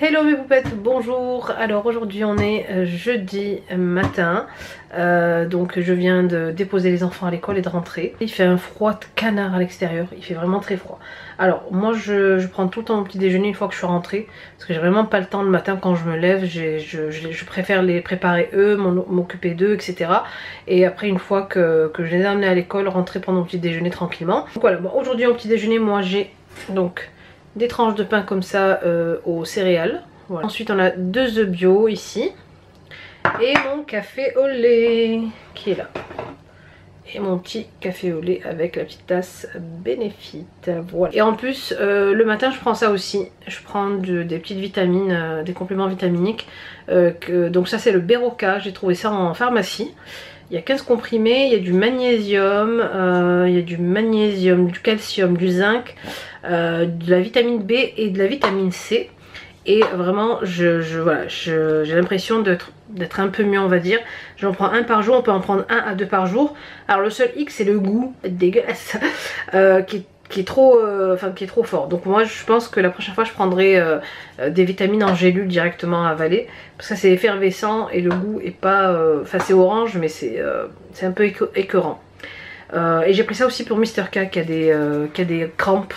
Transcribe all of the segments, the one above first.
Hello mes poupettes, bonjour. Alors aujourd'hui on est jeudi matin, donc je viens de déposer les enfants à l'école et de rentrer. Il fait un froid de canard à l'extérieur, il fait vraiment très froid. Alors moi je prends tout le temps mon petit déjeuner une fois que je suis rentrée, parce que j'ai vraiment pas le temps le matin quand je me lève, je préfère les préparer eux, m'occuper d'eux, etc. Et après une fois que je les ai amenés à l'école, rentrer prendre mon petit déjeuner tranquillement. Donc voilà, bon, aujourd'hui au petit déjeuner moi j'ai donc des tranches de pain comme ça aux céréales. Voilà. Ensuite on a 2 œufs bio ici. Et mon café au lait qui est là. Et mon petit café au lait avec la petite tasse Benefit. Voilà. Et en plus le matin je prends ça aussi. Je prends des petites vitamines, des compléments vitaminiques. Donc ça c'est le Beroca, j'ai trouvé ça en pharmacie. Il y a 15 comprimés, il y a du magnésium, du calcium, du zinc, de la vitamine B et de la vitamine C. Et vraiment, voilà, j'ai l'impression d'être un peu mieux, on va dire. J'en prends un par jour, on peut en prendre 1 à 2 par jour. Alors le seul hic, c'est le goût dégueulasse qui est trop fort. Donc moi je pense que la prochaine fois je prendrai des vitamines en gélule directement à avaler, parce que ça c'est effervescent et le goût est pas, enfin c'est orange mais c'est un peu écœurant. Et j'ai pris ça aussi pour Mister K qui a des crampes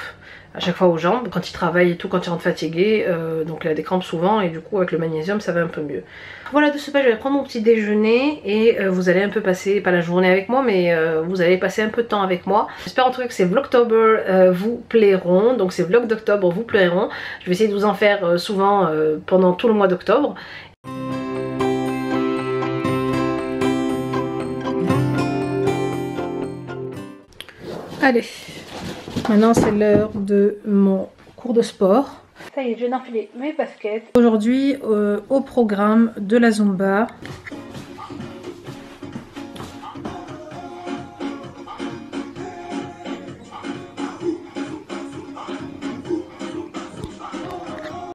à chaque fois aux jambes quand il travaille et tout, quand il rentre fatigué, donc il a des crampes souvent et du coup avec le magnésium ça va un peu mieux. Voilà, de ce pas je vais prendre mon petit déjeuner et vous allez un peu passer, pas la journée avec moi, mais vous allez passer un peu de temps avec moi. J'espère en tout cas que ces Vlogtober vous plairont, donc ces vlogs d'octobre vous plairont. Je vais essayer de vous en faire souvent pendant tout le mois d'octobre. Allez, maintenant c'est l'heure de mon cours de sport. Ça y est, je viens d'enfiler mes baskets. Aujourd'hui, au programme de la Zumba.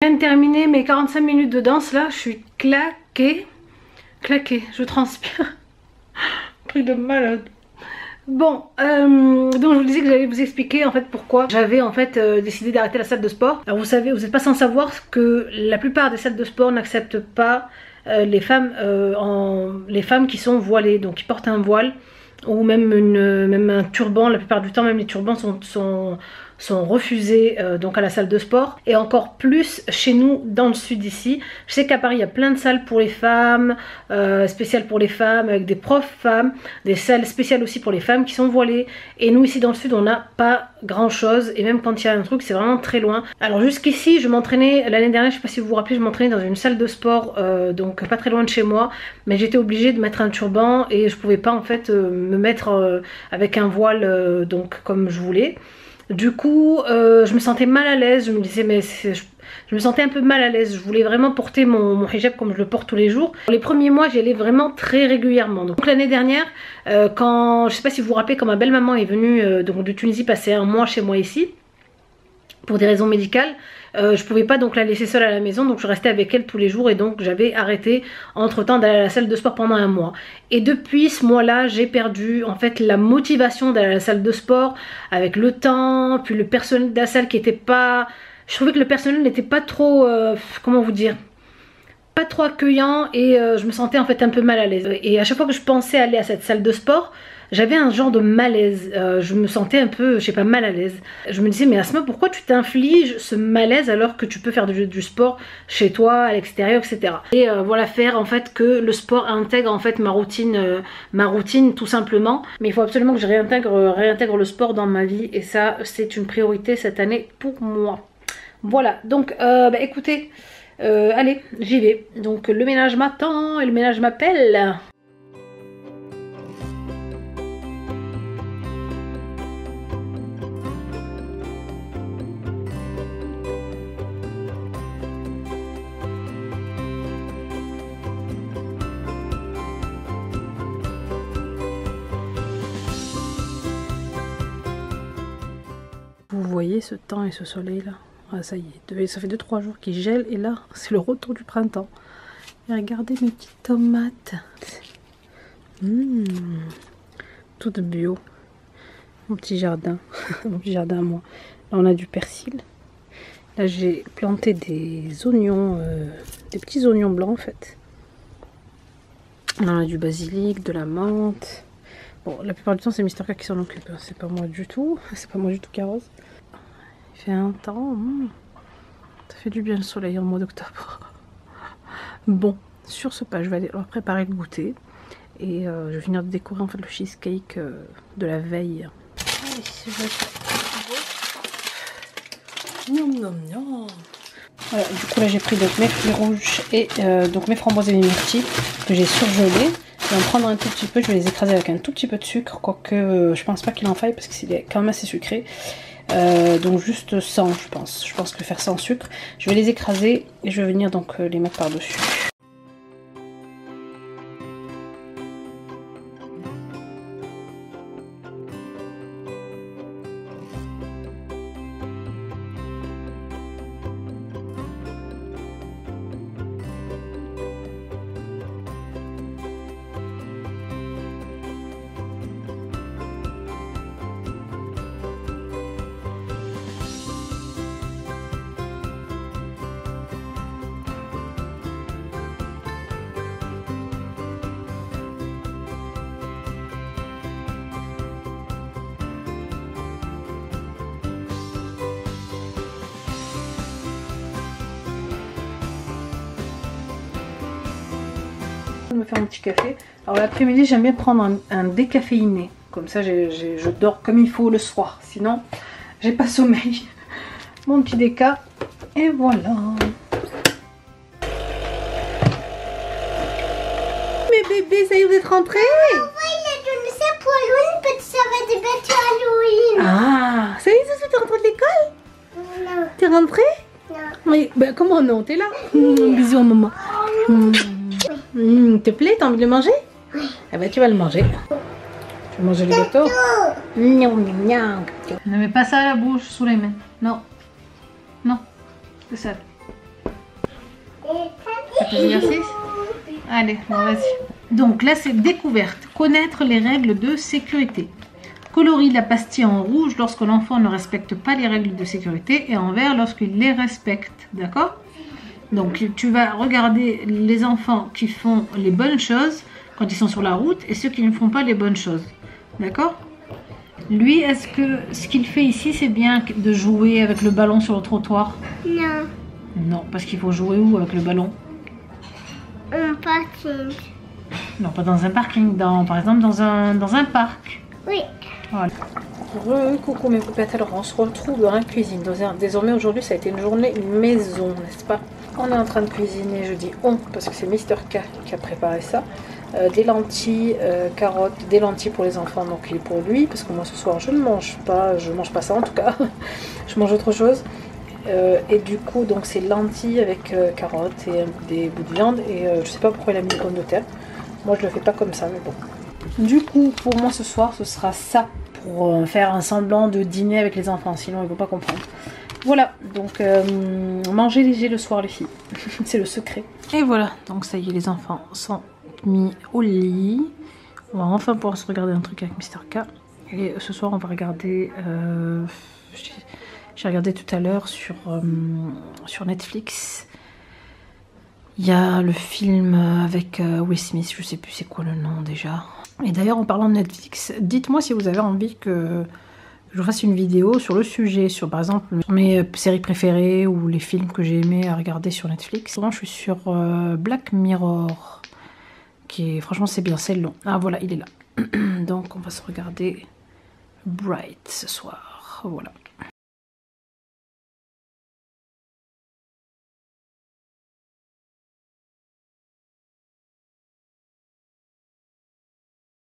Je viens de terminer mes 45 minutes de danse là, je suis claquée, je transpire. Truc de malade. Bon, donc je vous disais que j'allais vous expliquer en fait pourquoi j'avais en fait décidé d'arrêter la salle de sport. Alors vous savez, vous n'êtes pas sans savoir que la plupart des salles de sport n'acceptent pas les femmes qui sont voilées, donc qui portent un voile ou même un turban. La plupart du temps même les turbans sont refusés donc à la salle de sport, et encore plus chez nous dans le sud ici. Je sais qu'à Paris il y a plein de salles pour les femmes, spéciales pour les femmes, avec des profs femmes, des salles spéciales aussi pour les femmes qui sont voilées, et nous ici dans le sud on n'a pas grand chose, et même quand il y a un truc c'est vraiment très loin. Alors jusqu'ici je m'entraînais l'année dernière, je sais pas si vous vous rappelez, je m'entraînais dans une salle de sport donc pas très loin de chez moi, mais j'étais obligée de mettre un turban et je pouvais pas en fait me mettre avec un voile donc comme je voulais. Du coup je me sentais mal à l'aise, je me disais mais je me sentais un peu mal à l'aise, je voulais vraiment porter mon hijab comme je le porte tous les jours. Les premiers mois j'y allais vraiment très régulièrement. Donc l'année dernière quand, je sais pas si vous vous rappelez, quand ma belle maman est venue donc de Tunisie passer un mois chez moi ici pour des raisons médicales, je pouvais pas donc la laisser seule à la maison, donc je restais avec elle tous les jours, et donc j'avais arrêté entre temps d'aller à la salle de sport pendant un mois. Et depuis ce mois là j'ai perdu en fait la motivation d'aller à la salle de sport, avec le temps, puis le personnel de la salle qui était pas, je trouvais que le personnel n'était pas trop, comment vous dire, pas trop accueillant, et je me sentais en fait un peu mal à l'aise. Et à chaque fois que je pensais aller à cette salle de sport, j'avais un genre de malaise, je me sentais un peu, je sais pas, mal à l'aise. Je me disais mais Asma, pourquoi tu t'infliges ce malaise alors que tu peux faire du sport chez toi, à l'extérieur, etc. Et voilà, faire en fait que le sport intègre en fait ma routine tout simplement. Mais il faut absolument que je réintègre le sport dans ma vie, et ça c'est une priorité cette année pour moi. Voilà, donc écoutez, allez, j'y vais. Donc le ménage m'attend et le ménage m'appelle. Vous voyez ce temps et ce soleil là? Ah ça y est, ça fait 2-3 jours qu'il gèle, et là c'est le retour du printemps. Et regardez mes petites tomates. Toutes bio. Mon petit jardin. Mon petit jardin à moi. Là on a du persil. Là j'ai planté des oignons, des petits oignons blancs en fait. On a du basilic, de la menthe. Bon, la plupart du temps c'est Mister K qui s'en occupe, c'est pas moi du tout. C'est pas moi du tout qui arrose. Il fait un temps, ça fait du bien le soleil en mois d'octobre. Bon, sur ce pas, je vais aller leur préparer le goûter. Et je vais venir de découvrir en fait le cheesecake de la veille. Allez, je vais voilà, du coup là j'ai pris donc mes fruits rouges et donc mes framboises et mes myrtilles que j'ai surgelées. Je vais en prendre un tout petit peu, je vais les écraser avec un tout petit peu de sucre, quoique je pense pas qu'il en faille parce que c'est quand même assez sucré. Donc juste 100 je pense. Je pense que faire sans sucre. Je vais les écraser et je vais venir donc les mettre par dessus. Me faire un petit café. Alors l'après-midi j'aime bien prendre un décaféiné. Comme ça je dors comme il faut le soir. Sinon j'ai pas sommeil. Mon petit déca. Et voilà. Mes bébés, ça y est, vous êtes rentrés? Oui, il a donné ça pour Halloween parce que ça va des bêtes Halloween. Ah, ça y est, t'es rentré de l'école? Non. T'es rentré? Non. Oui, ben comment non, t'es là? Bisous à maman. Te plaît, t'as envie de le manger? Oui. Ah bah tu vas le manger. Tu veux manger le gâteau? Ne mets pas ça à la bouche, sous les mains. Non. Non. C'est ça. Faites l'exercice? Allez, bon, vas-y. Donc là c'est découverte. Connaître les règles de sécurité. Colorie la pastille en rouge lorsque l'enfant ne respecte pas les règles de sécurité et en vert lorsqu'il les respecte. D'accord? Donc tu vas regarder les enfants qui font les bonnes choses quand ils sont sur la route et ceux qui ne font pas les bonnes choses. D'accord? Lui, est-ce que ce qu'il fait ici, c'est bien de jouer avec le ballon sur le trottoir? Non. Non, parce qu'il faut jouer où avec le ballon? Un parking. Non, pas dans un parking, par exemple dans un parc. Oui. Voilà. Coucou mes poupettes, alors on se retrouve dans la cuisine. Désormais aujourd'hui ça a été une journée maison, n'est-ce pas? On est en train de cuisiner, je dis on parce que c'est Mister K qui a préparé ça. Des lentilles, carottes, des lentilles pour les enfants, donc et pour lui, parce que moi ce soir je ne mange pas ça en tout cas, je mange autre chose. Et du coup donc c'est lentilles avec carottes et des bouts de viande et je sais pas pourquoi il a mis des pommes de terre. Moi je le fais pas comme ça mais bon. Du coup pour moi ce soir ce sera ça pour faire un semblant de dîner avec les enfants, sinon ils ne vont pas comprendre. Voilà, donc mangez léger le soir les filles, c'est le secret. Et voilà, donc ça y est les enfants sont mis au lit. On va enfin pouvoir se regarder un truc avec Mister K. Et ce soir on va regarder, j'ai regardé tout à l'heure sur Netflix. Il y a le film avec Will Smith, je sais plus c'est quoi le nom déjà. Et d'ailleurs en parlant de Netflix, dites-moi si vous avez envie que je fasse une vidéo sur le sujet, sur par exemple mes séries préférées ou les films que j'ai aimé à regarder sur Netflix. Moi je suis sur Black Mirror, qui est, franchement c'est bien, c'est long. Ah voilà, il est là. Donc on va se regarder Bright ce soir, voilà.